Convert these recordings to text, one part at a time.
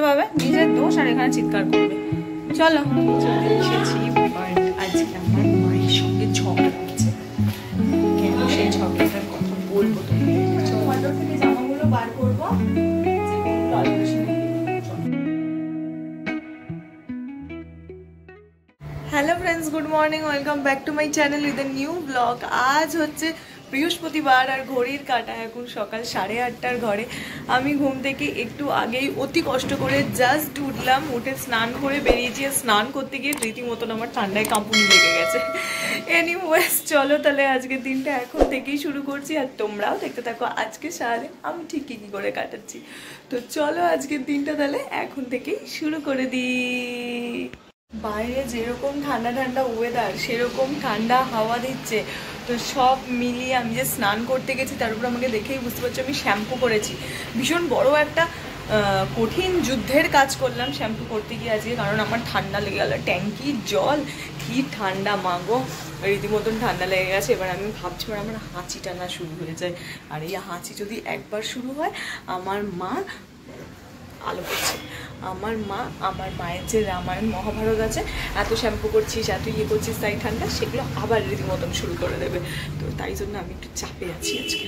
পাবে নিজের দোষ আর এখানে চিৎকার করবে। চলো এসেছি, আজকে আমার মায়ের সঙ্গে ঝগড়া হচ্ছে। কেন সেই ঝগড়াটার কথা বলবো তোমাদের। থেকে জামাগুলো বার করবো। Hello friends, good morning, welcome back to my channel with a new blog. আজ হচ্ছে বৃহস্পতিবার আর ঘড়ির কাঁটা এখন সকাল 8:30টার ঘরে। আমি ঘুম থেকে একটু আগেই অতি কষ্ট করে জাস্ট উঠলাম, উঠে স্নান করে বেরিয়েছি। স্নান করতে গিয়ে রীতিমতন আমার ঠান্ডায় কাঁপুনি লেগে গেছে। এনিওয়েজ চলো তাহলে আজকের দিনটা এখন থেকেই শুরু করছি, আর তোমরাও দেখতে থাকো আজকে সারাদিন আমি ঠিক কী করে কাটাচ্ছি। তো চলো আজকের দিনটা তাহলে এখন থেকেই শুরু করে দিই। বাইরে যেরকম ঠান্ডা ঠান্ডা ওয়েদার, সেরকম ঠান্ডা হাওয়া দিচ্ছে। তো সব মিলিয়ে আমি যে স্নান করতে গেছি তার উপর আমাকে দেখেই বুঝতে পারছি আমি শ্যাম্পু করেছি। ভীষণ বড় একটা কঠিন যুদ্ধের কাজ করলাম শ্যাম্পু করতে গিয়ে আজকে, কারণ আমার ঠান্ডা লেগে গেল। ট্যাঙ্কির জল কি ঠান্ডা মাগো, রীতিমতন ঠান্ডা লেগে গেছে। এবার আমি ভাবছি আমার হাঁচি টানা শুরু হয়ে যায়, আর এই হাঁচি যদি একবার শুরু হয় আমার মা আলো করছে। আমার মায়ের যে রামায়ণ মহাভারত আছে, এত শ্যাম্পু করছিস, এত ইয়ে করছিস, তাই ঠান্ডা, সেগুলো আবার রীতিমতন শুরু করে দেবে। তো তাই জন্য আমি একটু চাপে আছি আজকে।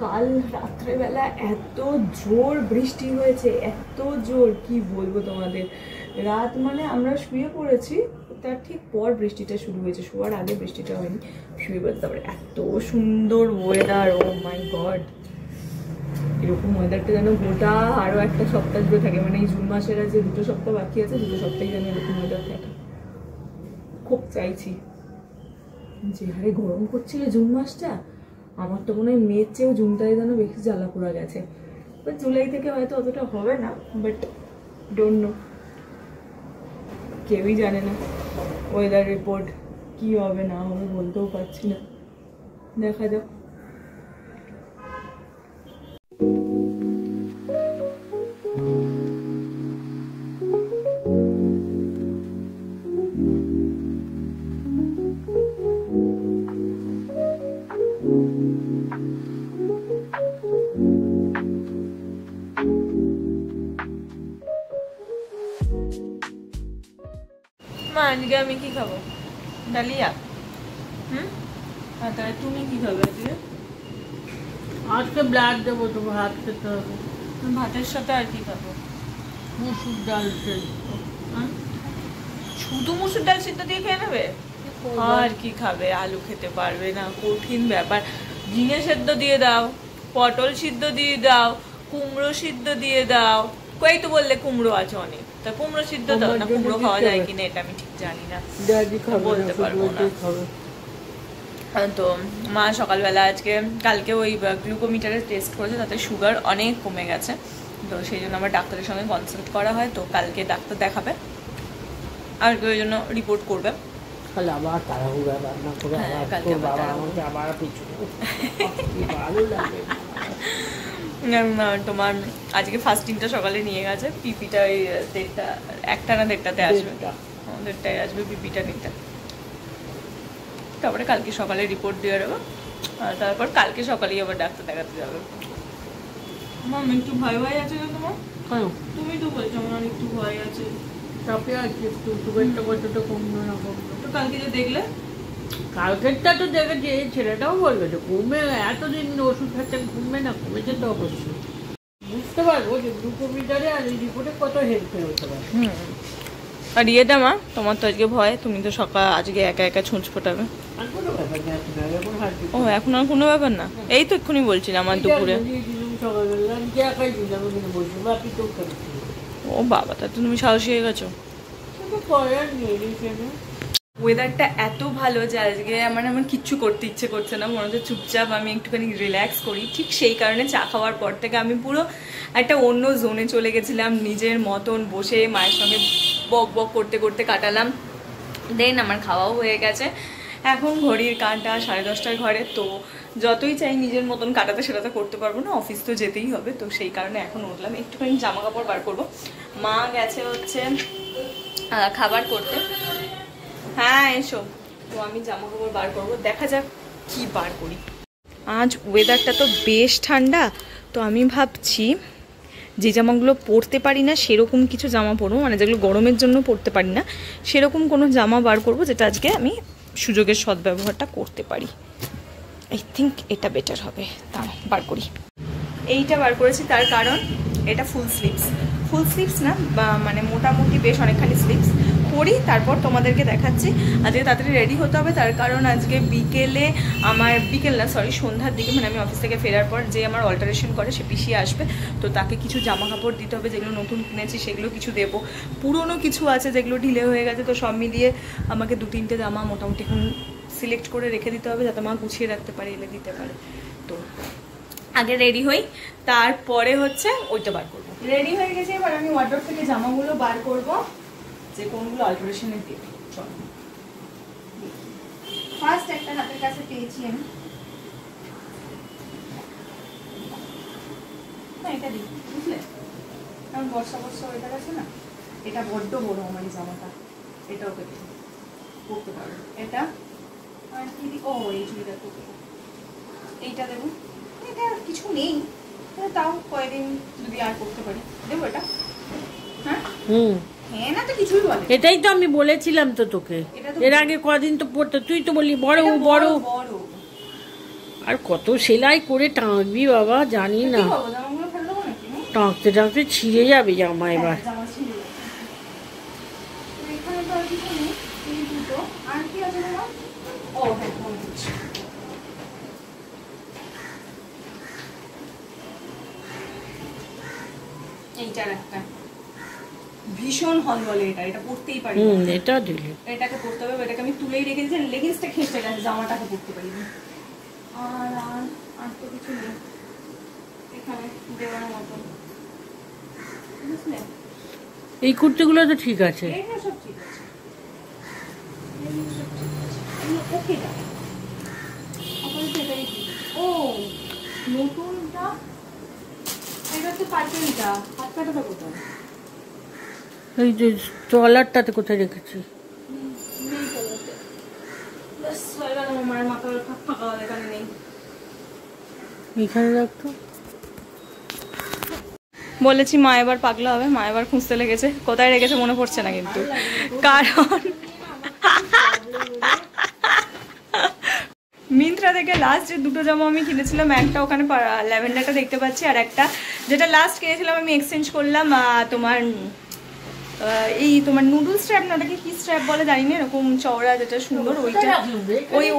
কাল রাত্রেবেলা এত জোর বৃষ্টি হয়েছে, এত জোর কি বলবো তোমাদের। রাত মানে আমরা শুয়ে পড়েছি, তার ঠিক পর বৃষ্টিটা শুরু হয়েছে, শোয়ার আগে বৃষ্টিটা হয়নি, শুয়ে পড়েছে। তারপরে এত সুন্দর ওয়েদার, ও মাই গড। এরকম ওয়েদারটা যেন গোটা আরো একটা সপ্তাহ ধরে থাকে, মানে এই জুন মাসের যে 2 সপ্তাহ বাকি আছে, 2 সপ্তাহে যেন এরকম ওয়েদার থাকে। খুব চাইছি। যে হারে গরম করছিল জুন মাসটা, আমার তো মনে হয় মেয়ের চেয়েও জুনটায় যেন বেশি জ্বালা পোড়া গেছে। বাট জুলাই থেকে হয়তো অতটা হবে না, বাট ডোন্ট নো, কেউই জানে না ওয়েদার রিপোর্ট কি হবে না হবে, বলতেও পারছি না, দেখা যাক। আজকে আমি কি খাবো? ডালিয়া। তাহলে তুমি কি খাবে আজকে? আজকে ব্লাড দেবো, তো ভাত খেতে হবে। ভাতের সাথে আর কি খাবো? মুসুর ডাল সেদ্ধ। শুধু মুসুর ডাল সিদ্ধ দিয়ে খেয়ে নেবে? আর কি খাবে? আলু খেতে পারবে না, কঠিন ব্যাপার। ঝিঙে সেদ্ধ দিয়ে দাও, পটল সিদ্ধ দিয়ে দাও, কুমড়ো সিদ্ধ দিয়ে দাও। কই তো বললে কুমড়ো আছে অনেক, তা কুমড়ো সিদ্ধ দাও না। কুমড়ো খাওয়া যায় কিনা এটা আমি ঠিক জানি না, বলতে পারবো না। তো মা সকালবেলা আজকে, কালকে ওই গ্লুকোমিটারে টেস্ট করেছে, তাতে সুগার অনেক কমে গেছে। তো সেই জন্য আমার ডাক্তারের সঙ্গে কনসাল্ট করা হয়। তো কালকে ডাক্তার দেখাবে আর ওই জন্য রিপোর্ট করবে। আবার তাড়াহুড়া রান্না করে আবার পিছু ভালো লাগে। তোমার আজকে ফাস্টিংটা সকালে নিয়ে গেছে। পিপিটা ওই 1টা না 1:30টাতে আসবে, 1:30টায় আসবে পিপিটা নিতে। তারপরে কালকে সকালে রিপোর্ট দিয়ে দেবো, আর তারপর কালকে সকালেই আবার ডাক্তার দেখাতে যাবে। আমার একটু ভয় ভয় আছে না তোমার? তুমি তো বলছো আমার একটু ভয় আছে। চাপে আছে একটু, সুগারটা কতটা কমলো না কমলো। তো কালকে যে দেখলে, কালকেরটা তো দেখেছি, ছেলেটাও বলবে যে কমে, এতদিন ওষুধ খাচ্ছে কমবে না, কমেছে তো অবশ্যই। বুঝতে পারবো যে গ্লুকোমিটারে আর এই রিপোর্টে কত হেল্পের হতে পারে। আর ইয়েটা মা, তোমার তো আজকে ভয়, তুমি তো সকাল আজকে একা একা ছুঁচ ফোটাবে। ও এখন আর কোনো ব্যাপার না, এই তো এক্ষুনি বলছিলাম আমার দুপুরে। ও বাবা, তা তুমি সাহসী হয়ে গেছো। ওয়েদারটা এত ভালো যে আজকে আমার কিচ্ছু করতে ইচ্ছে করছে না, মনে হচ্ছে চুপচাপ আমি একটুখানি রিল্যাক্স করি। ঠিক সেই কারণে চা খাওয়ার পর থেকে আমি পুরো একটা অন্য জোনে চলে গেছিলাম, নিজের মতন বসে মায়ের সঙ্গে বক বক করতে করতে কাটালাম। দেন আমার খাওয়াও হয়ে গেছে। এখন ঘড়ির কাঁটা 10:30টার ঘরে। তো যতই চাই নিজের মতন কাটাতে, সেটা তো করতে পারবো না, অফিস তো যেতেই হবে। তো সেই কারণে এখন উঠলাম, একটুখানি জামা কাপড় বার করবো। মা গেছে হচ্ছে খাবার করতে। হ্যাঁ এসো। তো আমি জামা কাপড় বার করবো, দেখা যাক কি বার করি। আজ ওয়েদারটা তো বেশ ঠান্ডা, তো আমি ভাবছি যে জামাগুলো পরতে পারি না সেরকম কিছু জামা পরবো, মানে যেগুলো গরমের জন্য পরতে পারি না সেরকম কোনো জামা বার করব যেটা আজকে আমি সুযোগের সদ্ব্যবহারটা করতে পারি। আই থিঙ্ক এটা বেটার হবে। তাও বার করি। এইটা বার করেছি তার কারণ এটা ফুল স্লিভস না, বা মানে মোটামুটি বেশ অনেকখানি স্লিভস পরি, তারপর তোমাদেরকে দেখাচ্ছি। আজকে তাড়াতাড়ি রেডি হতে হবে, তার কারণ আজকে সন্ধ্যার দিকে, মানে আমি অফিস থেকে ফেরার পর যে আমার অল্টারেশন করে সে পিসি আসবে, তো তাকে কিছু জামা কাপড় দিতে হবে, যেগুলো নতুন কিনেছি সেগুলো কিছু দেবো, পুরনো কিছু আছে যেগুলো ঢিলে হয়ে গেছে, তো সব মিলিয়ে আমাকে 2-3টে জামা মোটামুটি এখন সিলেক্ট করে রেখে দিতে হবে যাতে মা গুছিয়ে রাখতে পারে, এলে দিতে পারে। তো আগে রেডি হই, তারপরে হচ্ছে ওইটা বার করবো। রেডি হয়ে গেছে, এবার আমি ওয়ার্ডরোব থেকে জামাগুলো বার করব যে কোনগুলো অল্টারেশনে দেব। চলো, ফার্স্ট একটা হাতের কাছে পেয়েছি আমি, এটা দিই, বুঝলে? কারণ বর্ষা ওয়েদার আছে না, এটা বড্ড বড় আমার এই জামাটা, এটাও পরতে পারবো। এটা আর কি দিই, ও এই চুড়িদার পরতে পারবো, এইটা দেবো। এটা কিছু নেই, তাও কয়েকদিন যদি আর করতে পারি দেবো এটা। হ্যাঁ হ্যাঁ, না তো কিছুই বলে। এটাই তো আমি বলেছিলাম তো তোকে, এর আগে কদিন তো পড়তে, তুই তো বললি বড় বড়। আর কত সেলাই করে টাঙবি বাবা, জানি না, টাঙতে টাঙতে ছিঁড়ে যাবে জামা এবার। এইটার একটা ভীষণ হল বলে, এটা পরতেই পারি, এটা দিলে এটাকে পরতে হবে। এটাকে আমি তুলেই রেখে দিয়েছি, লেগিংসটা খেঁচে গেছে, জামাটাকে পরতে পারি। আর আর তো কিছু নেই এখানে দেওয়ার মতো, বুঝলে? এই কুর্তিগুলো তো ঠিক আছে, এইগুলো সব ঠিক আছে, ওকে। ও নতুনটা, এটা হচ্ছে পার্পেলটা, হাত কাটাটা কোথায়? এই যে ট্রলারটাতে কোথায় রেখেছি? এখানে রাখতো। বলেছি মা এবার পাগলা হবে, মা এবার খুঁজতে লেগেছে, কোথায় রেখেছে মনে পড়ছে না কিন্তু, কারণ মিন্ত্রা থেকে লাস্ট যে দুটো জামা আমি কিনেছিলাম, একটা ওখানে ল্যাভেন্ডারটা দেখতে পাচ্ছি, আর একটা যেটা লাস্ট কিনেছিলাম আমি এক্সচেঞ্জ করলাম তোমার এই তোমার নুডল স্ট্র্যাপ, না ওটাকে কি স্ট্র্যাপ বলে জানি না, এরকম চওড়া যেটা সুন্দর, ওইটা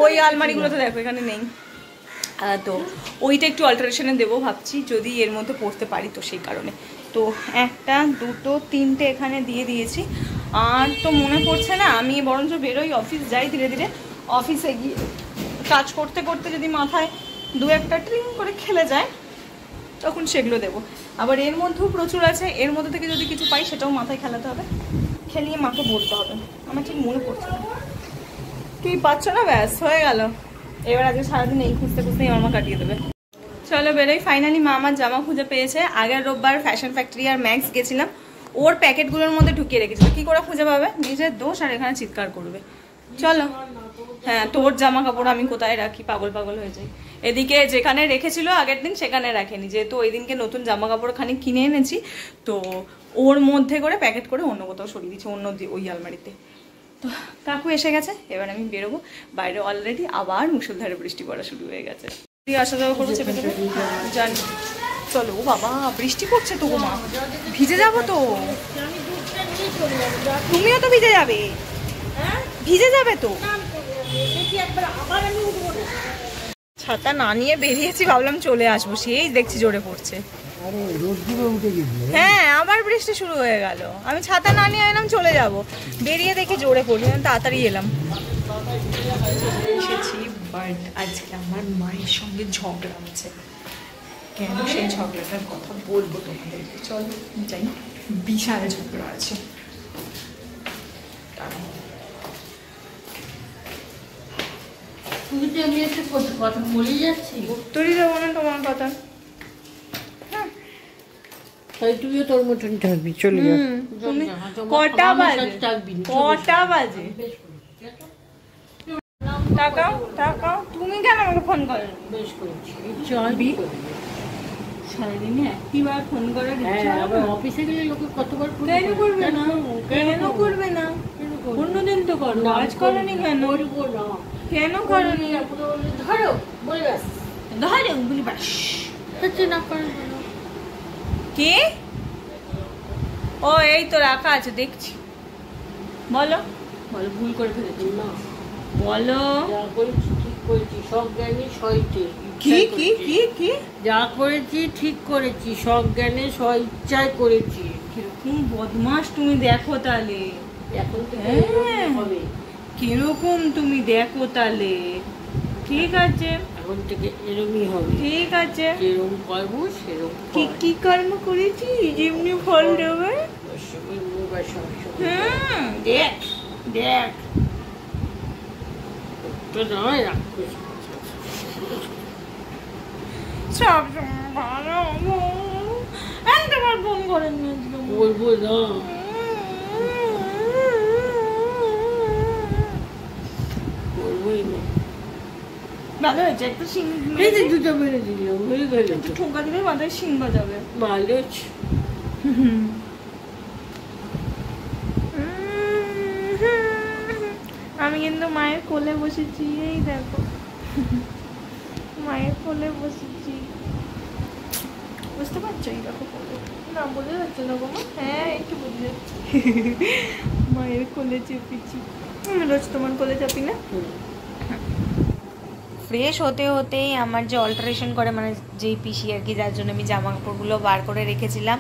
ওই আলমারিগুলোতে দেখো এখানে নেই, তো ওইটা একটু অল্টারেশনে দেবো ভাবছি, যদি এর মধ্যে পড়তে পারি, তো সেই কারণে। তো 1, 2, 3টে এখানে দিয়ে দিয়েছি। আর তো মনে পড়ছে না, আমি বরঞ্চ বেরোই, অফিস যাই ধীরে ধীরে, অফিসে গিয়ে কাজ করতে করতে যদি মাথায় 2-1টা ট্রিং করে খেলে যায় তখন সেগুলো দেবো। আবার এর মধ্যেও প্রচুর আছে, এর মধ্যে থেকে যদি কিছু পাই সেটাও মাথায় খেলাতে হবে, খেলিয়ে মাকে বলতে হবে। আমার ঠিক মনে পড়ছে না, তুই পাচ্ছ না, ব্যাস হয়ে গেল। এবার আজকে সারাদিন এই খুঁজতে খুঁজতেই আমার মা কাটিয়ে দেবে। চলো বেরোই। ফাইনালি মা আমার জামা খুঁজে পেয়েছে। আগের রোববার ফ্যাশন ফ্যাক্টরি আর ম্যাক্স গেছিলাম, ওর প্যাকেটগুলোর মধ্যে ঢুকিয়ে রেখেছিল, কি করে খুঁজে পাবে? নিজের দোষ, আর এখানে চিৎকার করবে। চলো, হ্যাঁ তোর জামা কাপড় আমি কোথায় রাখি, পাগল পাগল হয়ে যাই। এদিকে যেখানে রেখেছিল আগের দিন সেখানে রাখেনি, যেহেতু ওই দিনকে নতুন জামা কাপড় খানিক কিনে এনেছি, তো ওর মধ্যে করে প্যাকেট করে অন্য কোথাও সরিয়ে দিচ্ছি, অন্য ওই আলমারিতে। তো কাকু এসে গেছে, এবার আমি বেরোবো। বাইরে অলরেডি আবার মুষলধারে বৃষ্টি পড়া শুরু হয়ে গেছে। আসা যাওয়া করবো চেপে চেপে, জানি। চলো, ও বাবা বৃষ্টি পড়ছে তো, মা ভিজে যাবো তো। তুমিও তো ভিজে যাবে, ভিজে যাবে তো। ছাতা না নিয়ে বেরিয়েছি, ভাবলাম চলে আসবো, সেই দেখছি জোরে পড়ছে। হ্যাঁ আবার বৃষ্টি শুরু হয়ে গেল। আমি ছাতা না নিয়ে এলাম, চলে যাব, বেরিয়ে দেখি জোরে পড়ছে, তাড়াতাড়ি এলাম। এসেছি, বাট আজকে আমার মায়ের সঙ্গে ঝগড়া হচ্ছে। কেন সেই ঝগড়াটার কথা বলবো তোমাদেরকে, চলো যাই। বিশাল ঝগড়া আছে, আমি একটা কথা বলে যাচ্ছি, উত্তরই দেবো না তোমার কথা। তুইও তোর মতন থাকবি, চলে যা। তুমি কটা বাজে, কটা বাজে? টাকাও টাকাও, তুমি কেন আমাকে ফোন করো? বেশ করেছি, সারাদিনে একটিবার ফোন করার ইচ্ছা হবে? অফিসে গেলে লোকে কতবার ফোন কেন করবে না? কেন করবে না? অন্যদিন তো করো, আজ করনি কেন? করবো না। কেন করনি? ধরো বলে ব্যাস ধরে বলি বাস হচ্ছে না করার জন্য। কি? ও এই তো রাখা আছে দেখছি। বলো বলো, ভুল করে ফেলেছি না বলো। যা করেছি ঠিক করেছি, সব জ্ঞানে সইতে। কি কি কি কি? যা করেছি ঠিক করেছি, সব জ্ঞানে স্ব ইচ্ছায় করেছি। কিরকম বদমাস তুমি, দেখো তাহলে এখন তো হবে, কিরকম তুমি দেখো তাহলে। ঠিক আছে, এখন থেকে এরকমই হবে। ঠিক আছে, যেরকম করবো সেরকম কি কি কর্ম করেছি যেমনি ফল দেবে। দেখ দেখ তো নয় রাক্ষস। সব সময় ভালো একবার ফোন করেন বলবো না, বলবোই না। ভালো হয়েছে, একটা সিং এই যে দুটো মেরে দিল, হয়ে গেল একটু ঠোকা দিলে মাথায় সিং বাজাবে। ভালো। আমি কিন্তু মায়ের কোলে বসেছি, এই দেখো মায়ের কোলে বসেছি, বুঝতে পারছো? এই দেখো কোলে, না বোঝা যাচ্ছে না বাবা? হ্যাঁ একটু বোঝা যাচ্ছে। মায়ের কোলে চেপেছি, আমি রোজ তোমার কোলে চাপি না? ফ্রেশ হতে হতেই আমার যে অল্টারেশন করে, মানে যেই পিসি আর কি, যার জন্য আমি জামা কাপড়গুলো বার করে রেখেছিলাম,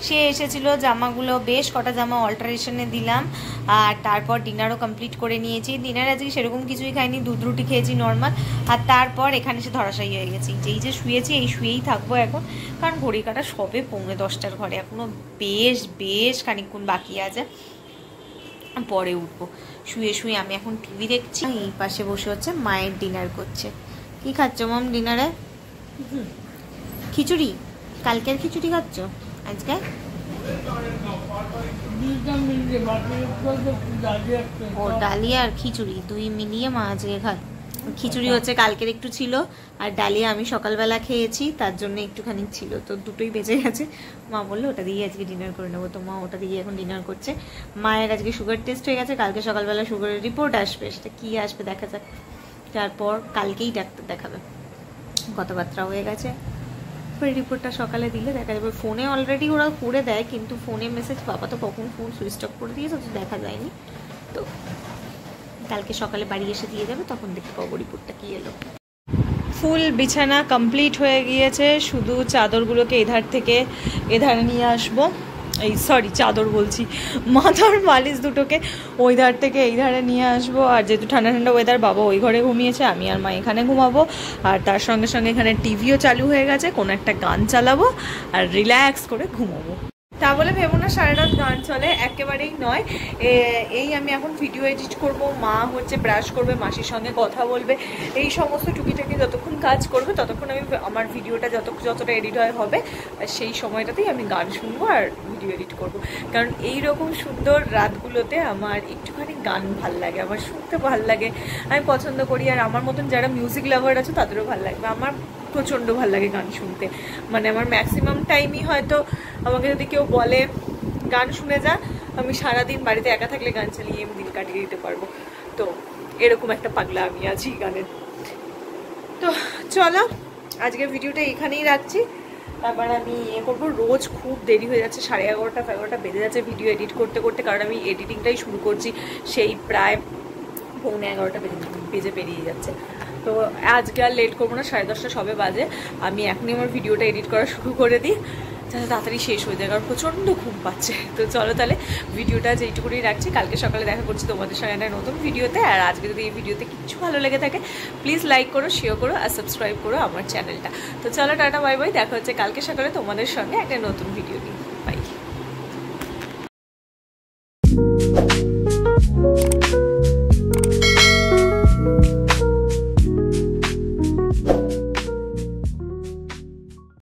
সে এসেছিলো। জামাগুলো বেশ কটা জামা অল্টারেশনে দিলাম, আর তারপর ডিনারও কমপ্লিট করে নিয়েছি। ডিনার আজকে সেরকম কিছুই খাইনি, দুধ রুটি খেয়েছি নর্মাল। আর তারপর এখানে এসে ধরাশায়ী হয়ে গেছি, যেই যে শুয়েছি এই শুয়েই থাকবো এখন, কারণ ঘড়ি কাটা সবে 9:45 ঘরে, এখনও বেশ খানিকক্ষণ বাকি আছে, পরে উঠবো। শুয়ে শুয়ে আমি এখন টিভি দেখছি, এই পাশে বসে হচ্ছে মায়ের ডিনার করছে। কি খাচ্ছ মাম ডিনারে? খিচুড়ি? কালকের খিচুড়ি খাচ্ছ আজকে? ও ডালিয়া আর খিচুড়ি দুই মিলিয়ে মা আজকে খায়। খিচুড়ি হচ্ছে কালকের একটু ছিল, আর ডালিয়া আমি সকালবেলা খেয়েছি, তার জন্য একটুখানি ছিল, তো দুটোই বেঁচে গেছে। মা বললো ওটা দিয়ে আজকে ডিনার করে নেবো, তো মা ওটা দিয়ে এখন ডিনার করছে। মায়ের আজকে সুগার টেস্ট হয়ে গেছে, কালকে সকালবেলা সুগারের রিপোর্ট আসবে, সেটা কী আসবে দেখা যাক। তারপর কালকেই ডাক্তার দেখাবে, কথাবার্তা হয়ে গেছে। ওই রিপোর্টটা সকালে দিলে দেখা যাবে। ফোনে অলরেডি ওরা করে দেয়, কিন্তু ফোনে মেসেজ, বাবা তো কখন ফোন সুইচ অফ করে দিয়েছে, তো দেখা যায়নি। তো কালকে সকালে বাড়ি এসে দিয়ে যাবে, তখন দেখতে পাবো রিপোর্টটা কী এলো। ফুল বিছানা কমপ্লিট হয়ে গিয়েছে, শুধু চাদরগুলোকে এধার থেকে এধারে নিয়ে আসবো। এই সরি চাদর বলছি, মাথার বালিশ দুটোকে ওই ধার থেকে এই ধারে নিয়ে আসবো। আর যেহেতু ঠান্ডা ঠান্ডা ওয়েদার, বাবা ওই ঘরে ঘুমিয়েছে, আমি আর মা এখানে ঘুমাবো। আর তার সঙ্গে সঙ্গে এখানে টিভিও চালু হয়ে গেছে, কোনো একটা গান চালাবো আর রিল্যাক্স করে ঘুমাবো। তা বলে ভেবো না সারা রাত গান চলে, একেবারেই নয়। এই আমি এখন ভিডিও এডিট করব, মা হচ্ছে ব্রাশ করবে, মাসির সঙ্গে কথা বলবে, এই সমস্ত টুকিটাকি যতক্ষণ কাজ করবে ততক্ষণ আমি আমার ভিডিওটা যতটা এডিট হবে, সেই সময়টাতেই আমি গান শুনবো আর ভিডিও এডিট করব। কারণ এই রকম সুন্দর রাতগুলোতে আমার একটুখানি গান ভাল লাগে, আমার শুনতে ভাল লাগে, আমি পছন্দ করি। আর আমার মতন যারা মিউজিক লাভার আছে তাদেরও ভাল লাগবে, আমার প্রচণ্ড ভাল লাগে গান শুনতে। মানে আমার ম্যাক্সিমাম টাইমই হয়তো আমাকে যদি কেউ বলে গান শুনে যা, আমি সারাদিন বাড়িতে একা থাকলে গান চালিয়ে আমি দিন কাটিয়ে দিতে পারবো। তো এরকম একটা পাগলা আমি আছি গানের। তো চলো আজকের ভিডিওটা এখানেই রাখছি, তারপর আমি করবো। রোজ খুব দেরি হয়ে যাচ্ছে, 11:30 বেজে যাচ্ছে ভিডিও এডিট করতে করতে, কারণ আমি এডিটিংটাই শুরু করছি সেই প্রায় 11:15 বেজে পেরিয়ে যাচ্ছে। তো আজকে আর লেট করবো না, 10:30 সবে বাজে, আমি এখনই আমার ভিডিওটা এডিট করা শুরু করে দিই, যাতে তাড়াতাড়ি শেষ হয়ে যায়, কারণ প্রচণ্ড ঘুম পাচ্ছে। তো চলো তাহলে ভিডিওটা যেইটুকুনি রাখছি, কালকে সকালে দেখা করছি তোমাদের সঙ্গে একটা নতুন ভিডিওতে। আর আজকে যদি এই ভিডিওতে কিছু ভালো লেগে থাকে প্লিজ লাইক করো, শেয়ার করো আর সাবস্ক্রাইব করো আমার চ্যানেলটা। তো চলো টাটা বাই বাই, দেখা হচ্ছে কালকে সকালে তোমাদের সঙ্গে একটা নতুন ভিডিও নিয়ে।